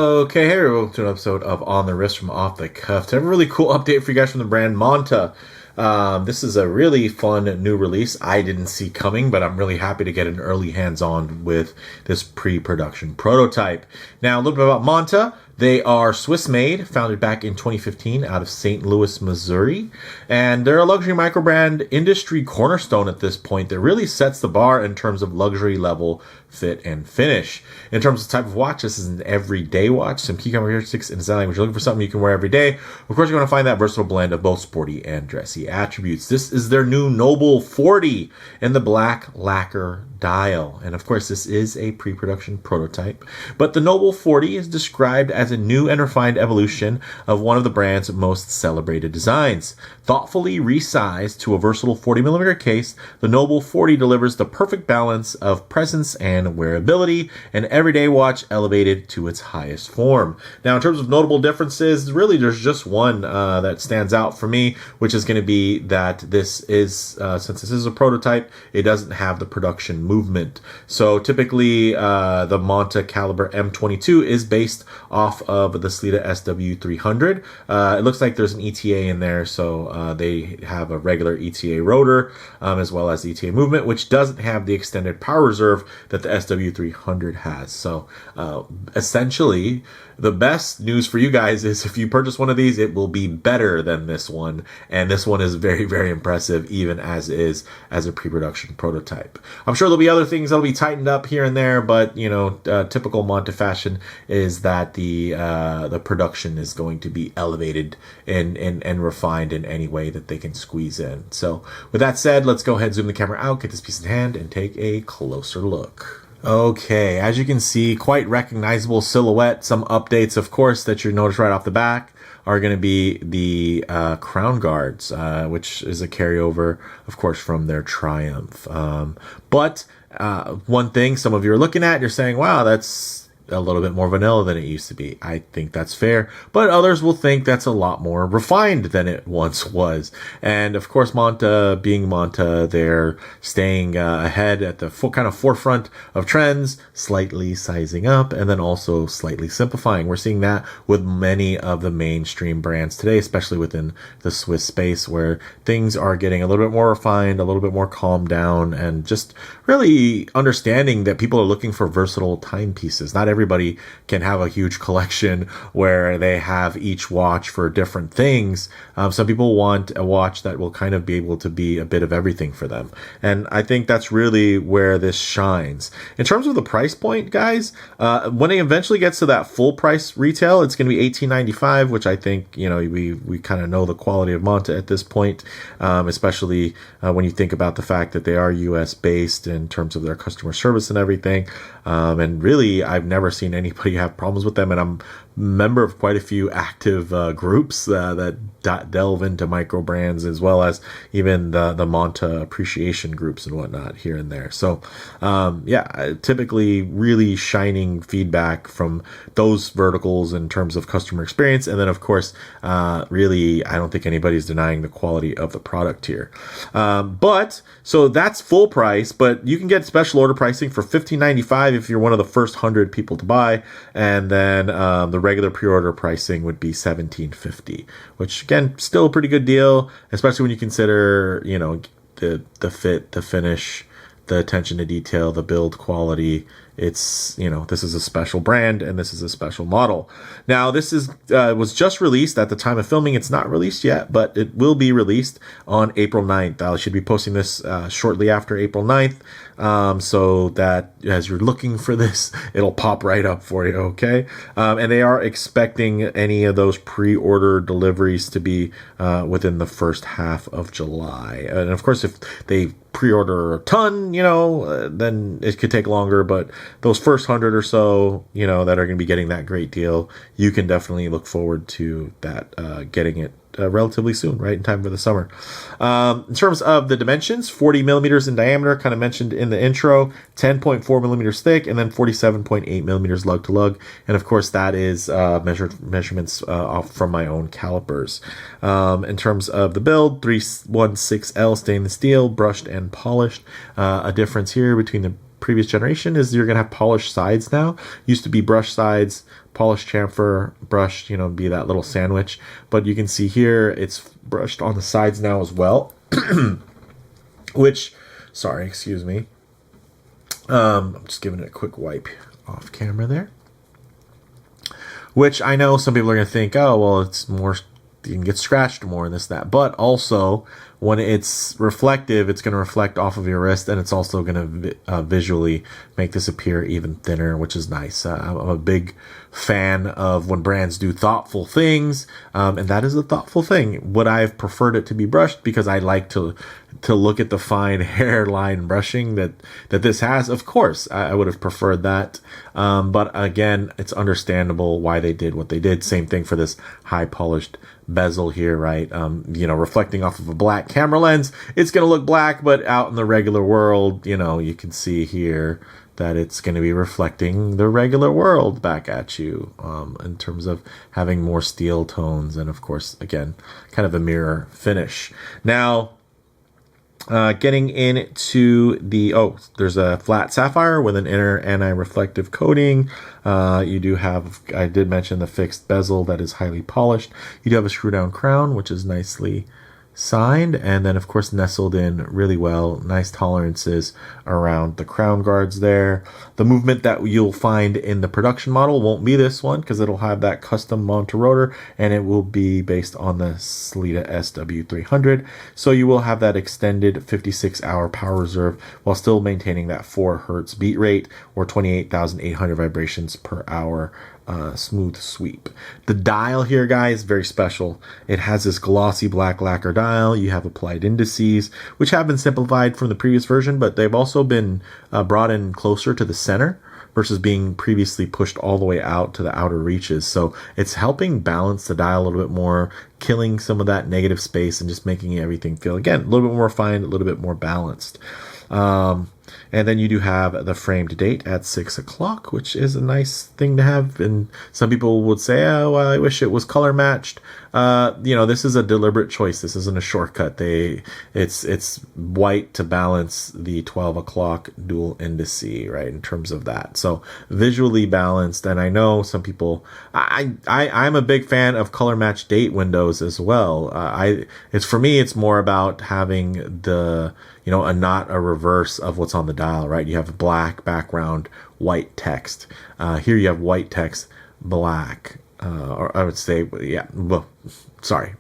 Okay, hey, welcome to an episode of On the Wrist from Off the Cuff. I have a really cool update for you guys from the brand Monta. This is a really fun new release I didn't see coming, but I'm really happy to get an early hands-on with this pre-production prototype. Now, a little bit about Monta. They are Swiss-made, founded back in 2015 out of St. Louis, Missouri. And they're a luxury microbrand industry cornerstone at this point that really sets the bar in terms of luxury level fit and finish. In terms of type of watch, this is an everyday watch. Some key characteristics in design language. You're looking for something you can wear every day. Of course, you're going to find that versatile blend of both sporty and dressy attributes. This is their new Noble 40 in the black lacquer dial. And of course, this is a pre-production prototype. But the Noble 40 is described as a new and refined evolution of one of the brand's most celebrated designs. Thoughtfully resized to a versatile 40mm case, the Noble 40 delivers the perfect balance of presence and wearability, an everyday watch elevated to its highest form. Now, in terms of notable differences, really there's just one that stands out for me, which is going to be that this is, since this is a prototype, it doesn't have the production movement. So typically, the Monta caliber M22 is based off of the Sleeta SW300. It looks like there's an ETA in there, so they have a regular ETA rotor as well as ETA movement, which doesn't have the extended power reserve that the SW300 has. So essentially, the best news for you guys is if you purchase one of these, it will be better than this one. And this one is very, very impressive, even as is as a pre-production prototype. I'm sure there'll be other things that'll be tightened up here and there, but you know, typical Monta fashion is that the production is going to be elevated and refined in any way that they can squeeze in. So with that said, let's go ahead, zoom the camera out, get this piece in hand, and take a closer look. Okay, as you can see, quite recognizable silhouette. Some updates, of course, that you notice right off the back are going to be the crown guards, which is a carryover, of course, from their Triumph. But one thing some of you are looking at, you're saying, wow, that's a little bit more vanilla than it used to be. I think that's fair, but others will think that's a lot more refined than it once was. And of course, Monta being Monta, they're staying ahead at the kind of forefront of trends, slightly sizing up and then also slightly simplifying. We're seeing that with many of the mainstream brands today, especially within the Swiss space, where things are getting a little bit more refined, a little bit more calmed down, and just really understanding that people are looking for versatile timepieces. Not everybody can have a huge collection where they have each watch for different things. Some people want a watch that will kind of be able to be a bit of everything for them. And I think that's really where this shines. In terms of the price point, guys, when it eventually gets to that full price retail, it's going to be $18.95, which I think, you know, we kind of know the quality of Monta at this point, especially when you think about the fact that they are US based in terms of their customer service and everything. And really, I've never seen anybody have problems with them, and I'm a member of quite a few active groups that delve into micro brands, as well as even the Monta appreciation groups and whatnot here and there. So yeah, typically really shining feedback from those verticals in terms of customer experience. And then of course, really, I don't think anybody's denying the quality of the product here. But so that's full price, but you can get special order pricing for $15.95 if you're one of the first 100 people to buy. And then the regular pre-order pricing would be $17.50, which again, still a pretty good deal, especially when you consider, you know, the fit, the finish, the attention to detail, the build quality. It's, you know, this is a special brand and this is a special model. Now, this is was just released at the time of filming. It's not released yet, but it will be released on April 9th. I should be posting this shortly after April 9th, so that as you're looking for this, it'll pop right up for you, okay? And they are expecting any of those pre-order deliveries to be within the first half of July. And of course, if they pre-order a ton, you know, then it could take longer, but those first 100 or so, you know, that are going to be getting that great deal, you can definitely look forward to that, getting it relatively soon, right in time for the summer. In terms of the dimensions, 40 millimeters in diameter, kind of mentioned in the intro, 10.4 millimeters thick, and then 47.8 millimeters lug to lug. And of course, that is measurements off from my own calipers. In terms of the build, 316L stainless steel, brushed and polished. A difference here between the previous generation is you're going to have polished sides now. Used to be brush sides, polished chamfer, brushed, be that little sandwich. But you can see here it's brushed on the sides now as well. Which, sorry, excuse me. I'm just giving it a quick wipe off camera there. Which I know some people are going to think, oh, well, it's more, you can get scratched more and this, that. But also, when it's reflective, it's going to reflect off of your wrist, and it's also going to visually make this appear even thinner, which is nice. I'm a big fan of when brands do thoughtful things, and that is a thoughtful thing. Would I have preferred it to be brushed? Because I like to look at the fine hairline brushing that this has. Of course, I would have preferred that. But again, it's understandable why they did what they did. Same thing for this high polished bezel here, right? Reflecting off of a black camera lens, it's going to look black, but out in the regular world, you can see here that it's going to be reflecting the regular world back at you, in terms of having more steel tones. And of course, again, kind of a mirror finish. Now, getting into there's a flat sapphire with an inner anti-reflective coating. You do have, I did mention the fixed bezel that is highly polished. You do have a screw down crown, which is nicely signed, and then of course nestled in really well. Nice tolerances around the crown guards there. The movement that you'll find in the production model won't be this one, because it'll have that custom Monta rotor, and it will be based on the Sellita SW300. So you will have that extended 56-hour power reserve while still maintaining that 4 hertz beat rate, or 28,800 vibrations per hour. Smooth sweep. The dial here, guys, very special. It has this glossy black lacquer dial. You have applied indices, which have been simplified from the previous version, but they've also been brought in closer to the center versus being previously pushed all the way out to the outer reaches. So it's helping balance the dial a little bit more, killing some of that negative space and just making everything feel, again, a little bit more refined, a little bit more balanced. And then you do have the framed date at 6 o'clock, which is a nice thing to have. And some people would say, oh, well, I wish it was color matched. This is a deliberate choice. This isn't a shortcut. It's white to balance the 12 o'clock dual indice, right, in terms of that. So visually balanced. And I know some people, I'm a big fan of color matched date windows as well. For me, it's more about having not a reverse of what's on the dial, right? You have a black background, white text. Here you have white text, black. Or I would say,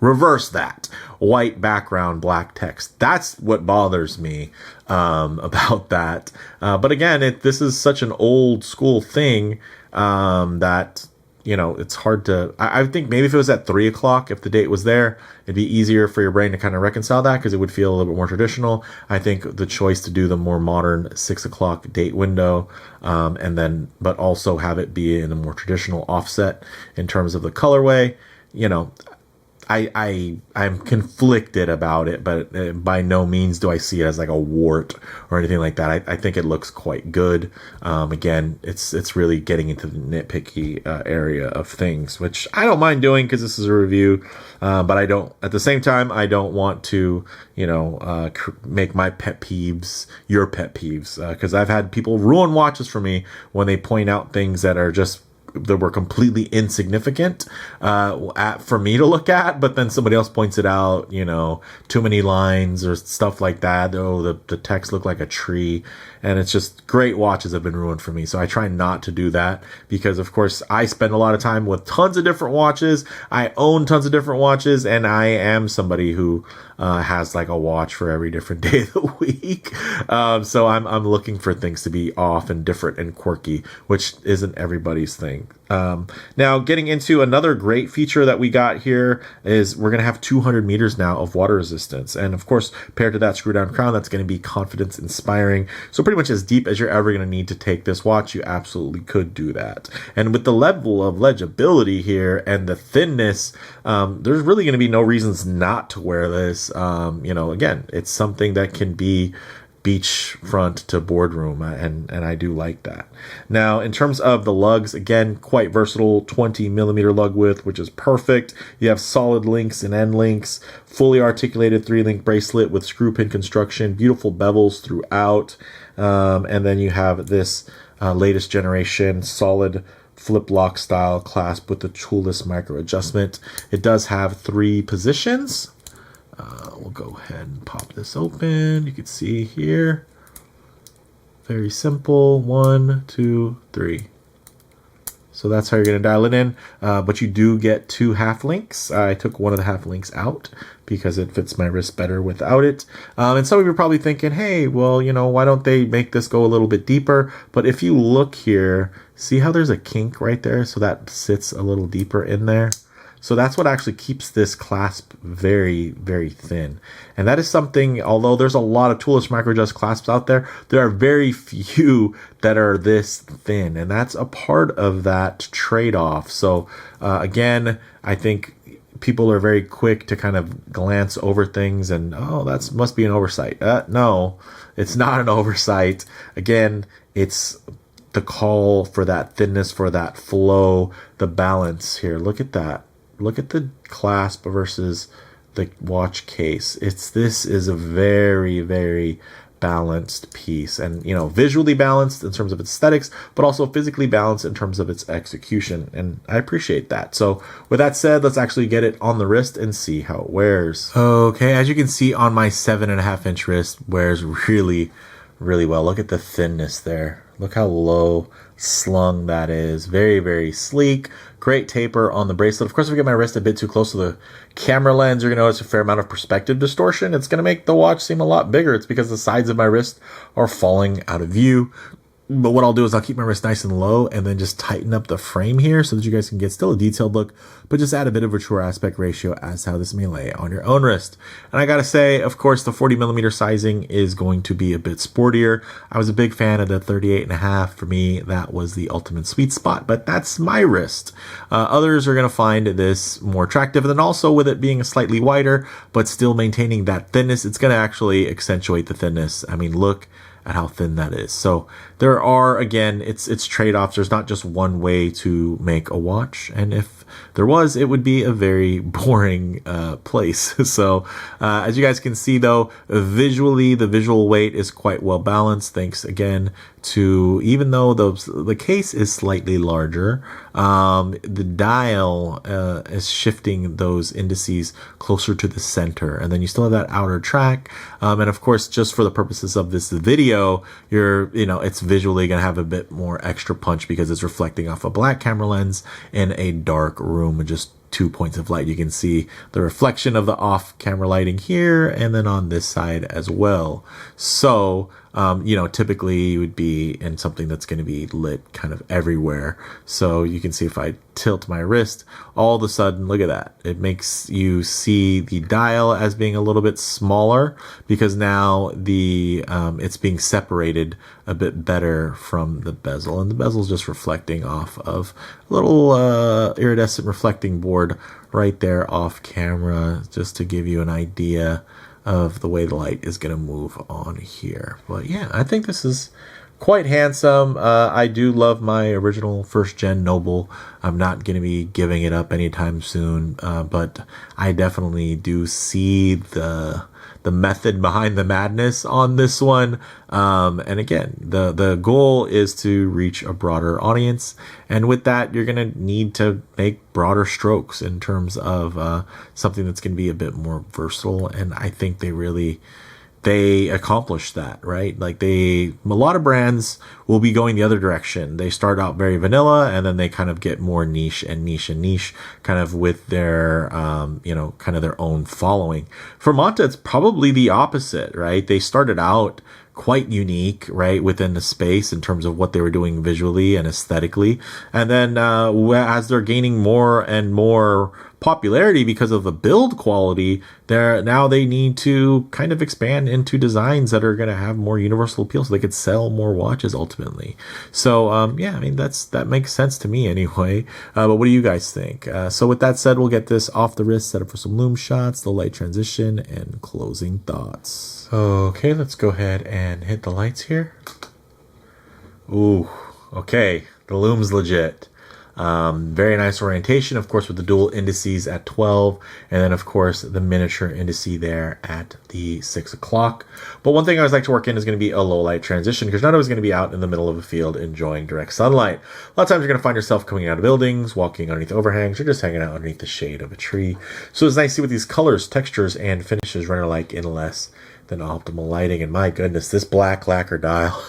reverse that. White background, black text. That's what bothers me about that. But again, this is such an old school thing that, it's hard to, I think maybe if it was at 3 o'clock, if the date was there, it'd be easier for your brain to kind of reconcile that, because it would feel a little bit more traditional. I think the choice to do the more modern 6 o'clock date window, but also have it be in a more traditional offset in terms of the colorway, I'm conflicted about it, but by no means do I see it as like a wart or anything like that. I think it looks quite good. Again, it's really getting into the nitpicky area of things, which I don't mind doing because this is a review. But at the same time, I don't want to, make my pet peeves your pet peeves, because I've had people ruin watches for me when they point out things that were completely insignificant for me to look at, but then somebody else points it out, too many lines or stuff like that. Oh, the text looked like a tree, and it's just great watches have been ruined for me. So I try not to do that, because of course I spend a lot of time with tons of different watches. I own tons of different watches, and I am somebody who has like a watch for every different day of the week. So I'm looking for things to be off and different and quirky, which isn't everybody's thing. Now, getting into another great feature that we got here is we're going to have 200 meters now of water resistance. And of course, paired to that screw down crown, that's going to be confidence inspiring. So pretty much as deep as you're ever going to need to take this watch, you absolutely could do that. And with the level of legibility here and the thinness, there's really going to be no reasons not to wear this. Again, it's something that can be beachfront to boardroom, and I do like that. Now, in terms of the lugs, again, quite versatile, 20 millimeter lug width, which is perfect. You have solid links and end links, fully articulated 3-link bracelet with screw pin construction, beautiful bevels throughout. And then you have this latest generation solid flip lock style clasp with the toolless micro adjustment. It does have 3 positions. We'll go ahead and pop this open. You can see here, very simple, 1, 2, 3. So that's how you're going to dial it in. But you do get 2 half links. I took one of the half links out because it fits my wrist better without it. And some of you are probably thinking, hey, well, you know, why don't they make this go a little bit deeper? But if you look here, see how there's a kink right there? So that sits a little deeper in there. So that's what actually keeps this clasp very, very thin. And that is something, although there's a lot of toolless micro adjust clasps out there, there are very few that are this thin. And that's a part of that trade-off. So again, I think people are very quick to kind of glance over things and, oh, that must be an oversight. No, it's not an oversight. Again, it's the call for that thinness, for that flow, the balance here. Look at that. Look at the clasp versus the watch case. This is a very, very balanced piece, and you know, visually balanced in terms of its aesthetics, but also physically balanced in terms of its execution, and I appreciate that. So with that said, let's actually get it on the wrist and see how it wears. Okay, as you can see on my 7.5-inch wrist, wears really, really well. Look at the thinness there. Look how low slung that is. Very, very sleek. Great taper on the bracelet. Of course, if I get my wrist a bit too close to the camera lens, you're going to notice a fair amount of perspective distortion. It's going to make the watch seem a lot bigger. It's because the sides of my wrist are falling out of view. But what I'll do is I'll keep my wrist nice and low and then just tighten up the frame here so that you guys can get still a detailed look, but just add a bit of a truer aspect ratio as how this may lay on your own wrist. And I gotta say, of course, the 40mm sizing is going to be a bit sportier. I was a big fan of the 38.5. For me, that was the ultimate sweet spot, but that's my wrist. Others are gonna find this more attractive, and then also with it being slightly wider, but still maintaining that thinness, it's gonna actually accentuate the thinness. I mean, look at how thin that is. So there are, again, it's trade-offs. There's not just one way to make a watch, and if there was, it would be a very boring place. So as you guys can see, though, visually the visual weight is quite well balanced, thanks again to, even though the case is slightly larger, the dial is shifting those indices closer to the center, and then you still have that outer track, and of course, just for the purposes of this video, it's visually gonna have a bit more extra punch because it's reflecting off a black camera lens in a dark room with just 2 points of light. You can see the reflection of the off camera lighting here and then on this side as well. So typically you would be in something that's going to be lit kind of everywhere. So you can see if I tilt my wrist, all of a sudden, look at that. It makes you see the dial as being a little bit smaller because now it's being separated a bit better from the bezel, and the bezel is just reflecting off of a little iridescent reflecting board right there off camera, just to give you an idea of the way the light is going to move on here. But yeah, I think this is quite handsome. I do love my original first gen Noble. I'm not going to be giving it up anytime soon, but I definitely do see the method behind the madness on this one. And again, the goal is to reach a broader audience. And with that, you're going to need to make broader strokes in terms of something that's going to be a bit more versatile. And I think they accomplish that, right? Like a lot of brands will be going the other direction. They start out very vanilla and then they kind of get more niche and niche and niche kind of with their, kind of their own following. For Monta, it's probably the opposite, right? They started out quite unique, right, within the space in terms of what they were doing visually and aesthetically. And then as they're gaining more and more popularity because of the build quality, now they need to kind of expand into designs that are going to have more universal appeal so they could sell more watches ultimately. So I mean, that makes sense to me anyway. But what do you guys think? So with that said, we'll get this off the wrist, set up for some Lume shots, the light transition, and closing thoughts. Okay, let's go ahead and hit the lights here. Ooh, okay, the Lume's legit. Very nice orientation, of course, with the dual indices at 12, and then of course the miniature indice there at the 6 o'clock. But one thing I always like to work in is going to be a low light transition, because not always going to be out in the middle of a field enjoying direct sunlight. A lot of times you're going to find yourself coming out of buildings, walking underneath overhangs, or just hanging out underneath the shade of a tree. So it's nice to see what these colors, textures, and finishes run alike in less than optimal lighting. And my goodness, this black lacquer dial.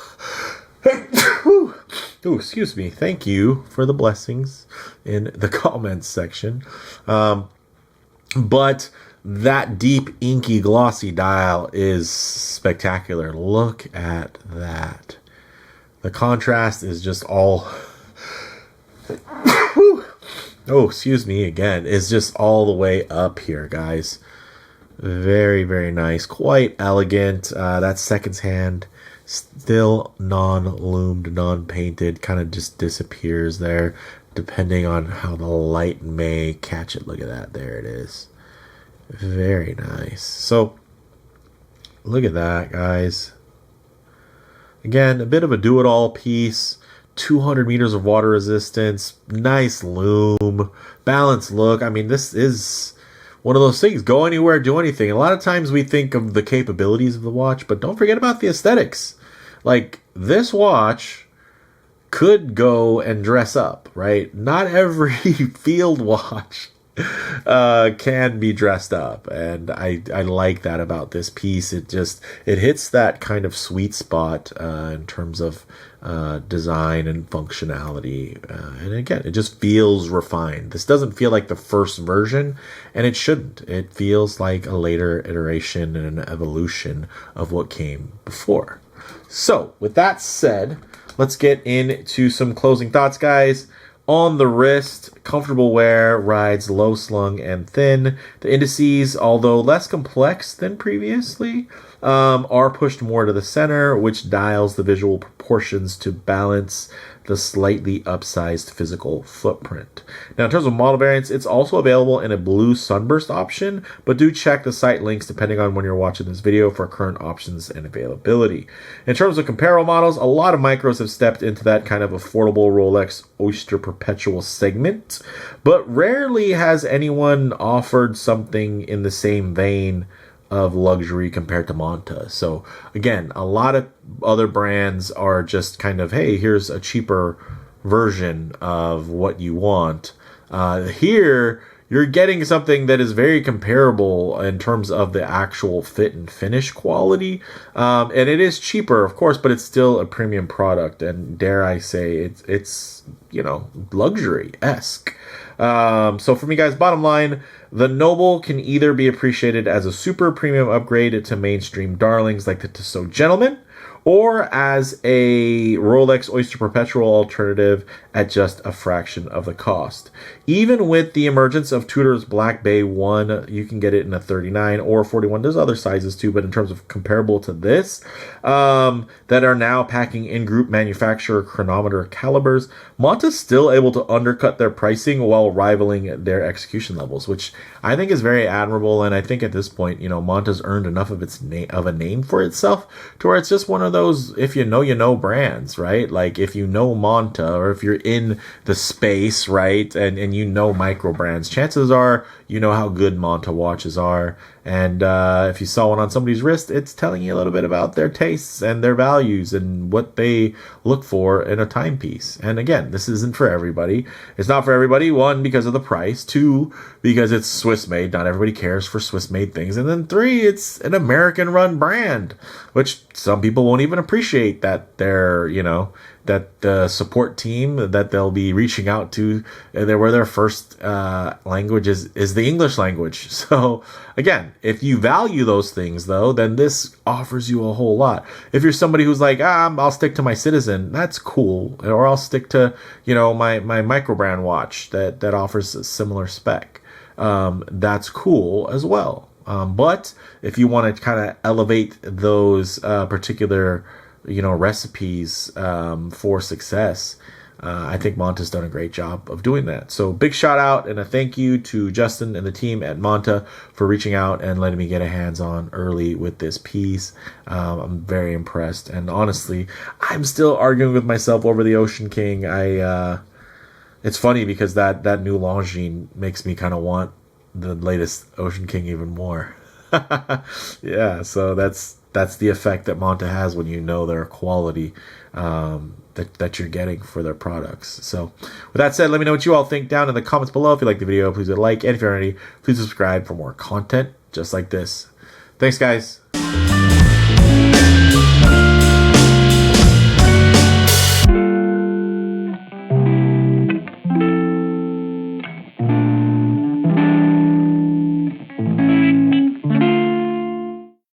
Oh, excuse me. Thank you for the blessings in the comments section. But that deep, inky, glossy dial is spectacular. Look at that. The contrast is just all... Oh, excuse me again. Is just all the way up here, guys. Very, very nice. Quite elegant. That seconds hand, still non-loomed, non-painted. Kind of just disappears there, depending on how the light may catch it. Look at that. There it is. Very nice. So, look at that, guys. Again, a bit of a do-it-all piece. 200 meters of water resistance. Nice lume. Balanced look. I mean, this is one of those things. Go anywhere, do anything. A lot of times we think of the capabilities of the watch, but don't forget about the aesthetics. Like, this watch could go and dress up, right? Not every field watch can be dressed up, and I like that about this piece. It hits that kind of sweet spot in terms of design and functionality, and again, it just feels refined. This doesn't feel like the first version, and it shouldn't. It feels like a later iteration and an evolution of what came before. So with that said, let's get into some closing thoughts, guys. On the wrist, comfortable wear, rides low slung and thin. The indices, although less complex than previously, are pushed more to the center, which dials the visual proportions to balance the slightly upsized physical footprint. Now, in terms of model variants, it's also available in a blue sunburst option, but do check the site links depending on when you're watching this video for current options and availability. In terms of comparable models, a lot of micros have stepped into that kind of affordable Rolex Oyster Perpetual segment, but rarely has anyone offered something in the same vein of luxury compared to Monta. So again, a lot of other brands are just kind of, hey, here's a cheaper version of what you want. Here, you're getting something that is very comparable in terms of the actual fit and finish quality. And it is cheaper, of course, but it's still a premium product. And dare I say, it's luxury-esque. So for me, guys, bottom line, the Noble can either be appreciated as a super premium upgrade to mainstream darlings like the Tissot Gentleman, or as a Rolex Oyster Perpetual alternative at just a fraction of the cost. Even with the emergence of Tudor's Black Bay 1, you can get it in a 39 or 41. There's other sizes too, but in terms of comparable to this, that are now packing in-group manufacturer chronometer calibers, Monta's still able to undercut their pricing while rivaling their execution levels, which I think is very admirable. And I think at this point, Monta's earned enough of a name for itself to where it's just one of those, if you know brands, right? Like if you know Monta, or if you're in the space, right, and micro brands, chances are you know how good Monta watches are. And if you saw one on somebody's wrist, it's telling you a little bit about their tastes and their values and what they look for in a timepiece. And again, this isn't for everybody. It's not for everybody. One, because of the price. Two, because it's Swiss made. Not everybody cares for Swiss made things. And then three, it's an American run brand, which some people won't even appreciate that they're, that the support team that they'll be reaching out to, where their first language is the English language. So again, if you value those things, though, then this offers you a whole lot. If you're somebody who's like, I'll stick to my Citizen, that's cool. Or I'll stick to, my micro brand watch that offers a similar spec. That's cool as well. But if you want to kind of elevate those particular recipes for success, I think Monta's done a great job of doing that. So big shout out and a thank you to Justin and the team at Monta for reaching out and letting me get a hands-on early with this piece. I'm very impressed, and honestly, I'm still arguing with myself over the Ocean King. It's funny because that new Longines makes me kind of want the latest Ocean King even more. Yeah, so that's the effect that Monta has when you know their quality that you're getting for their products. So with that said, let me know what you all think down in the comments below. If you like the video, please hit like, and if you're already, please subscribe for more content just like this. Thanks, guys.